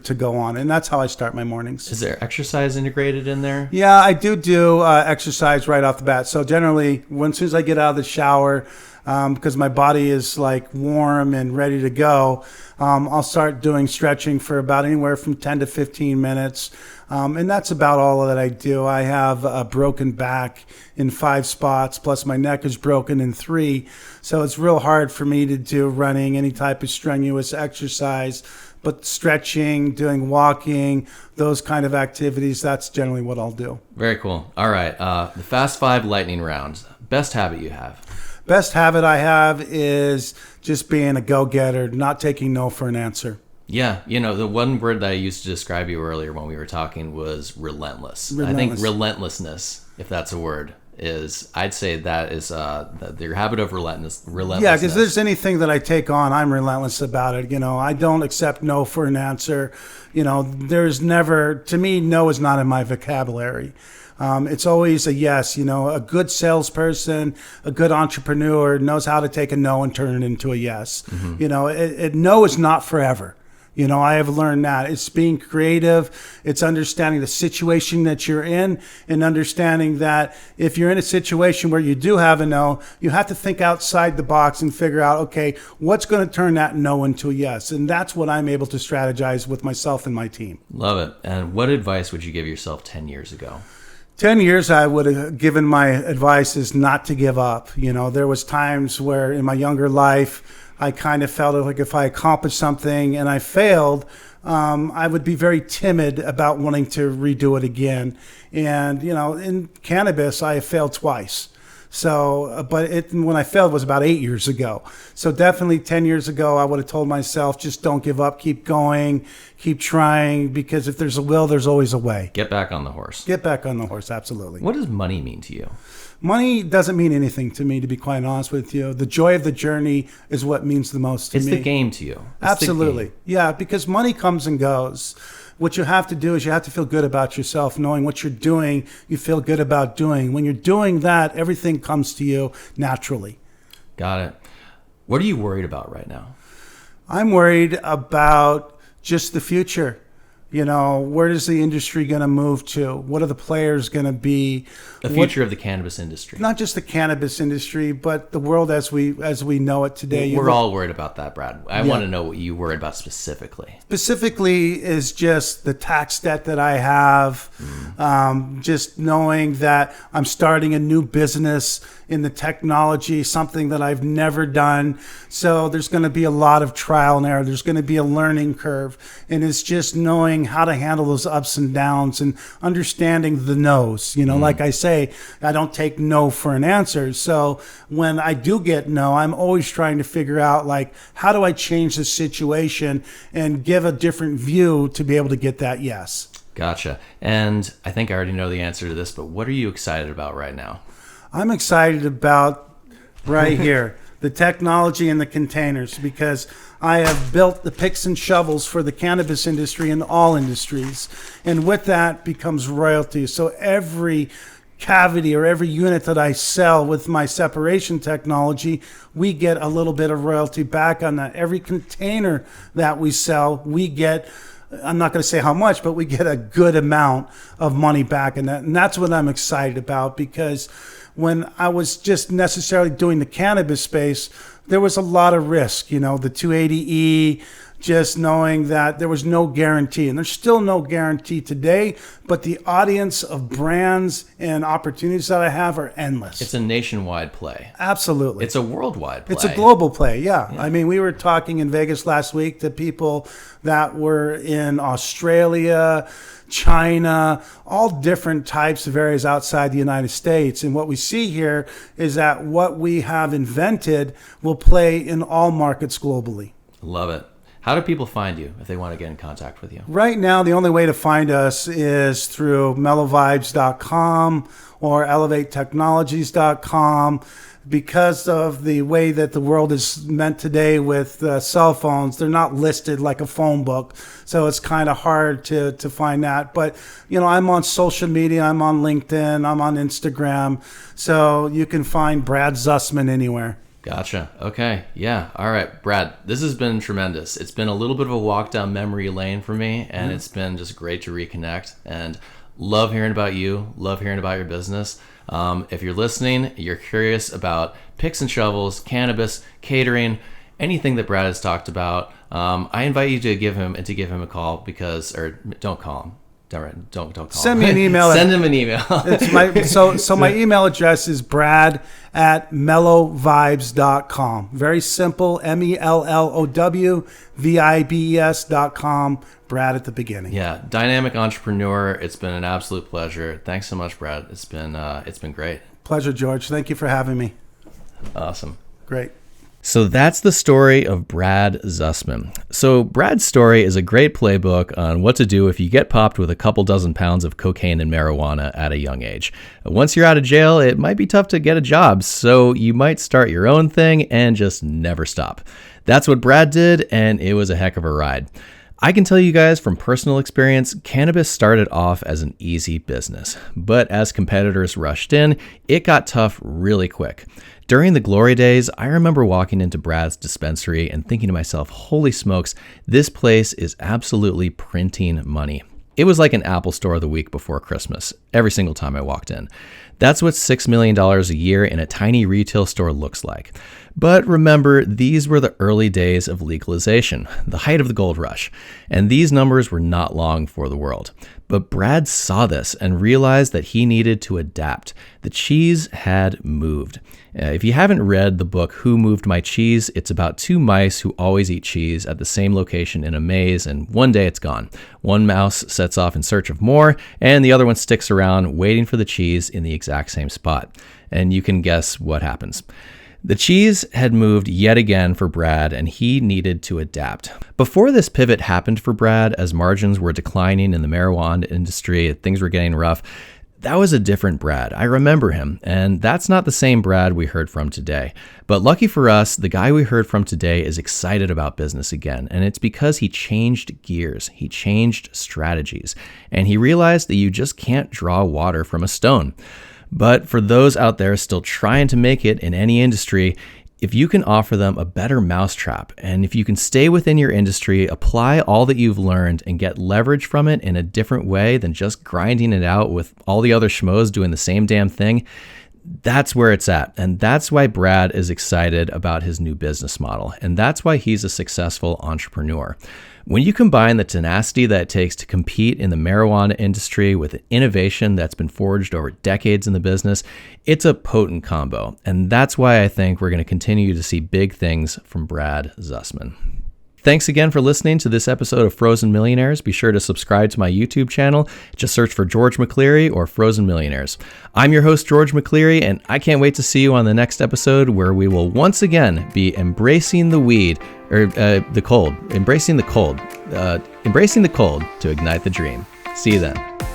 [SPEAKER 2] to go on. And that's how I start my mornings.
[SPEAKER 3] Is there exercise integrated in there?
[SPEAKER 2] Yeah, I do exercise right off the bat. So generally, as soon as I get out of the shower, because my body is like warm and ready to go, I'll start doing stretching for about anywhere from 10 to 15 minutes. And that's about all that I do. I have a broken back in 5 spots, plus my neck is broken in 3. So it's real hard for me to do running, any type of strenuous exercise. But stretching, doing walking, those kind of activities, that's generally what I'll do.
[SPEAKER 3] Very cool. All right. The Fast 5 lightning rounds. Best habit you have?
[SPEAKER 2] Best habit I have is just being a go-getter, not taking no for an answer.
[SPEAKER 3] Yeah. The one word that I used to describe you earlier when we were talking was relentless. I think relentlessness, if that's a word, I'd say that is your habit of relentlessness.
[SPEAKER 2] Yeah, because there's anything that I take on, I'm relentless about it. I don't accept no for an answer. There's never, to me, no is not in my vocabulary. It's always a yes. A good salesperson, a good entrepreneur knows how to take a no and turn it into a yes. Mm-hmm. No is not forever. I have learned that. It's being creative. It's understanding the situation that you're in and understanding that if you're in a situation where you do have a no, you have to think outside the box and figure out, okay, what's going to turn that no into a yes? And that's what I'm able to strategize with myself and my team.
[SPEAKER 3] Love it. And what advice would you give yourself 10 years ago?
[SPEAKER 2] 10 years, I would have given my advice is not to give up. There was times where in my younger life, I kind of felt like if I accomplished something and I failed, I would be very timid about wanting to redo it again. And, in cannabis, I failed twice. So, when I failed was about 8 years ago. So definitely 10 years ago, I would have told myself, just don't give up, keep going, keep trying, because if there's a will, there's always a way.
[SPEAKER 3] Get back on the horse.
[SPEAKER 2] Get back on the horse, absolutely.
[SPEAKER 3] What does money mean to you?
[SPEAKER 2] Money doesn't mean anything to me, to be quite honest with you. The joy of the journey is what means the most to me.
[SPEAKER 3] It's the game to you.
[SPEAKER 2] Absolutely. Yeah, because money comes and goes. What you have to do is you have to feel good about yourself, knowing what you're doing, you feel good about doing. When you're doing that, everything comes to you naturally.
[SPEAKER 3] Got it. What are you worried about right now?
[SPEAKER 2] I'm worried about just the future. Where is the industry going to move to? What are the players going to be?
[SPEAKER 3] The future of the cannabis industry.
[SPEAKER 2] Not just the cannabis industry, but the world as we know it today.
[SPEAKER 3] We're all worried about that, Brad. I want to know what you worried about specifically.
[SPEAKER 2] Specifically is just the tax debt that I have, just knowing that I'm starting a new business in the technology, something that I've never done. So there's going to be a lot of trial and error. There's going to be a learning curve. And it's just knowing how to handle those ups and downs and understanding the no's. Like I say, I don't take no for an answer. So when I do get no, I'm always trying to figure out, like, how do I change the situation and give a different view to be able to get that yes.
[SPEAKER 3] Gotcha. And I think I already know the answer to this, but what are you excited about right now?
[SPEAKER 2] I'm excited about right here, the technology and the containers, because I have built the picks and shovels for the cannabis industry and all industries. And with that becomes royalty. So every cavity or every unit that I sell with my separation technology, we get a little bit of royalty back on that. Every container that we sell, we get, I'm not going to say how much, but we get a good amount of money back in that. And that's what I'm excited about, because when I was just necessarily doing the cannabis space, there was a lot of risk, the 280E, just knowing that there was no guarantee. And there's still no guarantee today, but the audience of brands and opportunities that I have are endless.
[SPEAKER 3] It's a nationwide play.
[SPEAKER 2] Absolutely.
[SPEAKER 3] It's a worldwide play.
[SPEAKER 2] It's a global play, yeah. I mean, we were talking in Vegas last week to people that were in Australia, China, all different types of areas outside the United States. And what we see here is that what we have invented will play in all markets globally.
[SPEAKER 3] Love it. How do people find you if they want to get in contact with you?
[SPEAKER 2] Right now, the only way to find us is through mellowvibes.com or elevatetechnologies.com. Because of the way that the world is meant today with cell phones, they're not listed like a phone book. So it's kind of hard to find that. But, I'm on social media. I'm on LinkedIn. I'm on Instagram. So you can find Brad Zusman anywhere.
[SPEAKER 3] Gotcha. Okay. Yeah. All right, Brad, this has been tremendous. It's been a little bit of a walk down memory lane for me, and it's been just great to reconnect, and love hearing about you, love hearing about your business. If you're listening, you're curious about picks and shovels, cannabis, catering, anything that Brad has talked about, I invite you to give him a call, don't call him. Don't call
[SPEAKER 2] Send me an email.
[SPEAKER 3] Send him an email.
[SPEAKER 2] My email address is brad@mellowvibes.com. Very simple, MELLOWVIBES.com. Brad at the beginning.
[SPEAKER 3] Yeah, dynamic entrepreneur. It's been an absolute pleasure. Thanks so much, Brad. It's been great.
[SPEAKER 2] Pleasure, George. Thank you for having me.
[SPEAKER 3] Awesome.
[SPEAKER 2] Great.
[SPEAKER 3] So that's the story of Brad Zusman. So Brad's story is a great playbook on what to do if you get popped with a couple dozen pounds of cocaine and marijuana at a young age. Once you're out of jail, it might be tough to get a job, so you might start your own thing and just never stop. That's what Brad did, and it was a heck of a ride. I can tell you guys from personal experience, cannabis started off as an easy business, but as competitors rushed in, it got tough really quick. During the glory days, I remember walking into Brad's dispensary and thinking to myself, holy smokes, this place is absolutely printing money. It was like an Apple store the week before Christmas, every single time I walked in. That's what $6 million a year in a tiny retail store looks like. But remember, these were the early days of legalization, the height of the gold rush, and these numbers were not long for the world. But Brad saw this and realized that he needed to adapt. The cheese had moved. If you haven't read the book, Who Moved My Cheese, it's about two mice who always eat cheese at the same location in a maze, and one day it's gone. One mouse sets off in search of more, and the other one sticks around waiting for the cheese in the exact same spot. And you can guess what happens. The cheese had moved yet again for Brad, and he needed to adapt. Before this pivot happened for Brad, as margins were declining in the marijuana industry, things were getting rough, that was a different Brad. I remember him, and that's not the same Brad we heard from today. But lucky for us, the guy we heard from today is excited about business again, and it's because he changed gears, he changed strategies, and he realized that you just can't draw water from a stone. But for those out there still trying to make it in any industry, if you can offer them a better mousetrap, and if you can stay within your industry, apply all that you've learned and get leverage from it in a different way than just grinding it out with all the other schmoes doing the same damn thing, that's where it's at. And that's why Brad is excited about his new business model. And that's why he's a successful entrepreneur. When you combine the tenacity that it takes to compete in the marijuana industry with an innovation that's been forged over decades in the business, it's a potent combo. And that's why I think we're going to continue to see big things from Brad Zusman. Thanks again for listening to this episode of Frozen Millionaires. Be sure to subscribe to my YouTube channel. Just search for George McCleary or Frozen Millionaires. I'm your host, George McCleary, and I can't wait to see you on the next episode where we will once again be embracing the weed, or the cold, embracing the cold to ignite the dream. See you then.